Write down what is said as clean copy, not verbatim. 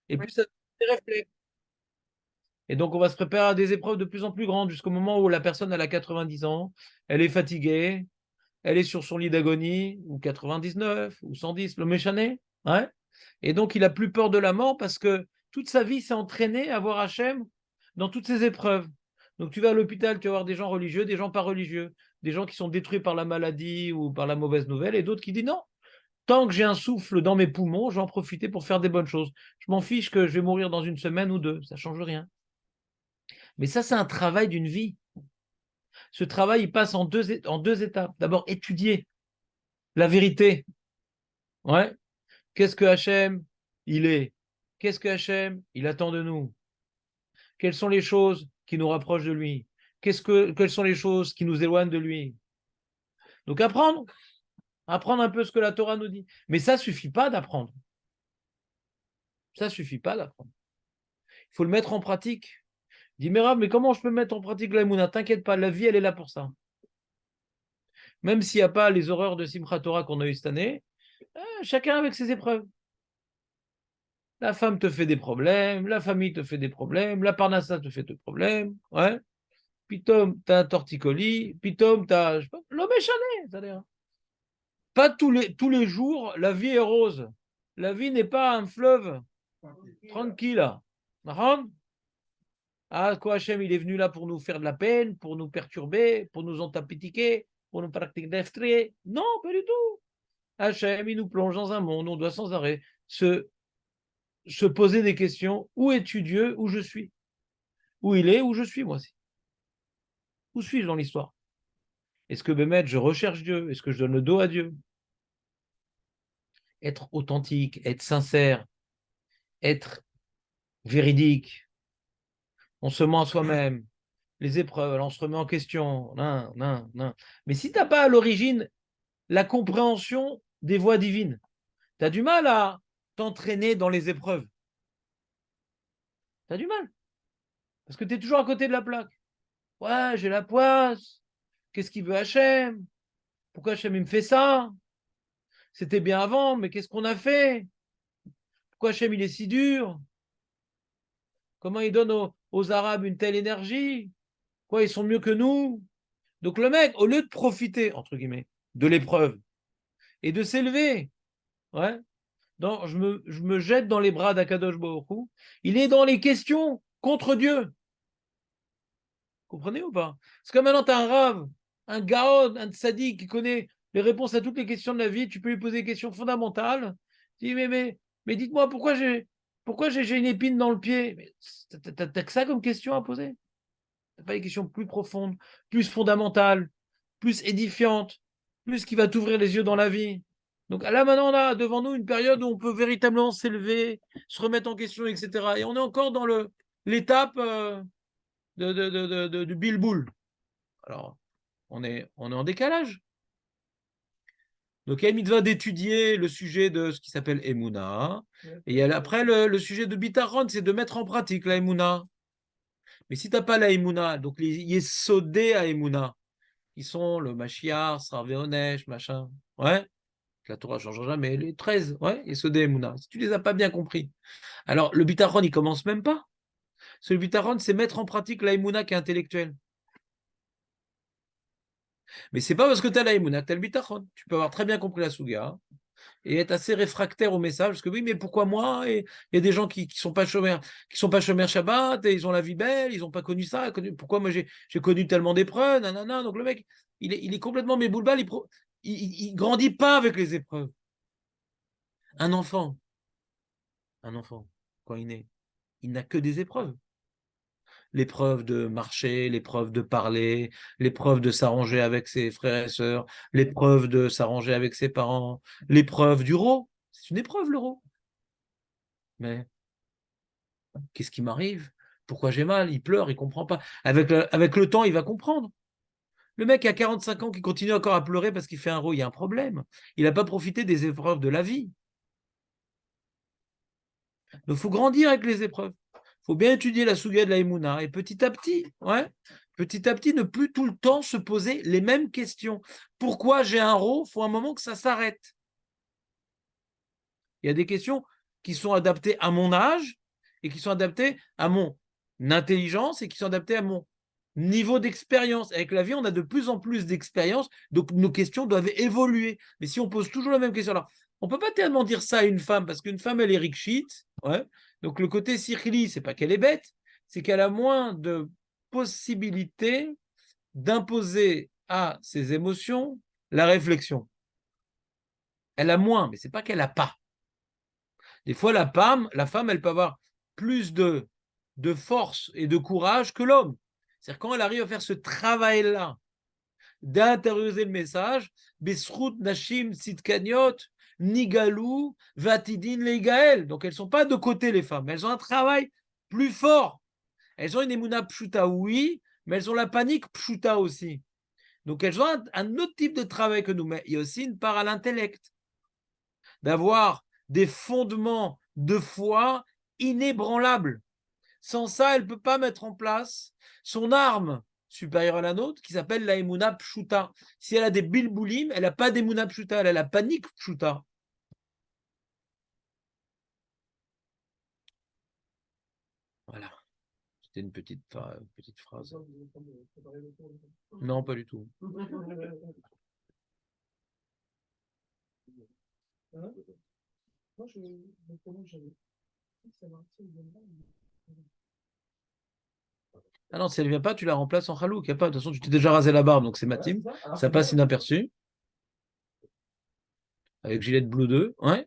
Et plus ça des réflexes. Et donc, on va se préparer à des épreuves de plus en plus grandes jusqu'au moment où la personne elle a 90 ans, elle est fatiguée, elle est sur son lit d'agonie, ou 99, ou 110, le méchané. Ouais. Et donc, il a plus peur de la mort parce que toute sa vie s'est entraîné à voir Hachem dans toutes ces épreuves. Donc, tu vas à l'hôpital, tu vas voir des gens religieux, des gens pas religieux, des gens qui sont détruits par la maladie ou par la mauvaise nouvelle, et d'autres qui disent non, tant que j'ai un souffle dans mes poumons, je vais en profiter pour faire des bonnes choses. Je m'en fiche que je vais mourir dans une semaine ou deux, ça change rien. Mais ça, c'est un travail d'une vie. Ce travail, il passe en deux étapes. D'abord, étudier la vérité. Ouais. Qu'est-ce que Hachem, il est? Qu'est-ce que Hachem, il attend de nous? Quelles sont les choses qui nous rapprochent de lui? Quelles sont les choses qui nous éloignent de lui? Donc apprendre un peu ce que la Torah nous dit. Mais ça ne suffit pas d'apprendre. Ça ne suffit pas d'apprendre. Il faut le mettre en pratique. Dis, mais Rav, mais comment je peux mettre en pratique la Mouna? T'inquiète pas, la vie, elle est là pour ça. Même s'il n'y a pas les horreurs de Simchat Torah qu'on a eues cette année, chacun avec ses épreuves. La femme te fait des problèmes, la famille te fait des problèmes, la parnassa te fait des problèmes, ouais. Pitom, t'as un torticolis, pitom, t'as, je sais pas, l'homme est chané, c'est-à-dire. Pas tous les jours, la vie est rose. La vie n'est pas un fleuve tranquille. Ah, quoi, Hachem, il est venu là pour nous faire de la peine, pour nous perturber, pour nous entapitiquer, pour nous pratiquer d'eftrer. Non, pas du tout. Hachem, il nous plonge dans un monde où on doit sans arrêt se poser des questions. Où es-tu Dieu? Où je suis? Où il est? Où je suis moi aussi? Où suis-je dans l'histoire? Est-ce que Bémet, je recherche Dieu? Est-ce que je donne le dos à Dieu? Être authentique, être sincère, être véridique. On se ment à soi-même. Les épreuves, alors on se remet en question. Non, non, non. Mais si tu n'as pas à l'origine la compréhension des voies divines, tu as du mal à t'entraîner dans les épreuves. Tu as du mal. Parce que tu es toujours à côté de la plaque. Ouais, j'ai la poisse. Qu'est-ce qu'il veut Hachem? Pourquoi Hachem il me fait ça? C'était bien avant, mais qu'est-ce qu'on a fait? Pourquoi Hachem il est si dur? Comment il donne aux Arabes une telle énergie? Quoi, ils sont mieux que nous? Donc le mec, au lieu de profiter, entre guillemets, de l'épreuve et de s'élever, ouais, je me jette dans les bras d'Akadosh Baruch Hu, il est dans les questions contre Dieu. Comprenez ou pas? Parce que maintenant, tu as un rave, un gaon, un tzaddik qui connaît les réponses à toutes les questions de la vie, tu peux lui poser des questions fondamentales. Tu dis, mais dites-moi, pourquoi j'ai une épine dans le pied? T'as que ça comme question à poser? T'as pas des questions plus profondes, plus fondamentales, plus édifiantes, plus qui va t'ouvrir les yeux dans la vie? Donc là, maintenant, on a devant nous une période où on peut véritablement s'élever, se remettre en question, etc. Et on est encore dans l'étape du bilboul. Alors, on est en décalage. Donc, il y a une mitzvah d'étudier le sujet de ce qui s'appelle Emouna. Et il y a après, le sujet de Bitaron, c'est de mettre en pratique la Emouna. Mais si tu n'as pas la Emouna, donc les Yesodé à Emouna, qui sont le Mashiach, Sraveonesh, machin, ouais, la Torah ne changera jamais, les 13, ouais, Yesodé Emouna, si tu ne les as pas bien compris. Alors, le Bitaron, il commence même pas. Parce que le Bitaron, c'est mettre en pratique la Emouna qui est intellectuelle. Mais c'est pas parce que tu as la Emouna que tu as le bitachon. Tu peux avoir très bien compris la Souga et être assez réfractaire au message, parce que oui, mais pourquoi moi? Et il y a des gens qui sont pas chômeurs, Shabbat, et ils ont la vie belle, ils n'ont pas connu ça. Pourquoi moi j'ai connu tellement d'épreuves, nanana. Donc le mec, il est complètement méboulbal, il grandit pas avec les épreuves. Un enfant, quand il naît, il n'a que des épreuves. L'épreuve de marcher, l'épreuve de parler, l'épreuve de s'arranger avec ses frères et sœurs, l'épreuve de s'arranger avec ses parents, l'épreuve du rot. C'est une épreuve, le rot. Mais qu'est-ce qui m'arrive? Pourquoi j'ai mal? Il pleure, il ne comprend pas. Avec le temps, il va comprendre. Le mec a 45 ans qui continue encore à pleurer parce qu'il fait un rot, il y a un problème. Il n'a pas profité des épreuves de la vie. Donc, il faut grandir avec les épreuves. Il faut bien étudier la Souga de la Emouna et petit à petit, ne plus tout le temps se poser les mêmes questions. Pourquoi j'ai un rot? Il faut un moment que ça s'arrête. Il y a des questions, qui sont adaptés à mon âge et qui sont adaptés à mon intelligence et qui sont adaptés à mon niveau d'expérience. Avec la vie, on a de plus en plus d'expérience, donc nos questions doivent évoluer. Mais si on pose toujours la même question, alors on ne peut pas tellement dire ça à une femme, parce qu'une femme, elle est rikshit, ouais. Donc le côté sikhli, c'est pas qu'elle est bête, c'est qu'elle a moins de possibilités d'imposer à ses émotions la réflexion. Elle a moins, mais c'est pas qu'elle n'a pas. Des fois, la femme, elle peut avoir plus de force et de courage que l'homme. C'est-à-dire quand elle arrive à faire ce travail-là, d'intérioriser le message, Besrout Nashim Sitkaniot, Nigalou, Vatidin Legael. Donc elles ne sont pas de côté, les femmes. Elles ont un travail plus fort. Elles ont une Emouna Pshuta, oui, mais elles ont la panique Pshuta aussi. Donc elles ont un autre type de travail que nous, mais il y a aussi une part à l'intellect. D'avoir des fondements de foi inébranlables. Sans ça, elle ne peut pas mettre en place son arme supérieure à la nôtre qui s'appelle la Emouna Pshuta. Si elle a des bilboulim, elle n'a pas d'Emouna Pshuta, elle a la panique Pshuta. Voilà. C'était une petite phrase. Non, pas du tout. Ah non, si elle ne vient pas, tu la remplaces en chalouk. De toute façon, tu t'es déjà rasé la barbe, donc c'est matim. Ça passe inaperçu. Avec Gillette Blue 2. Ouais.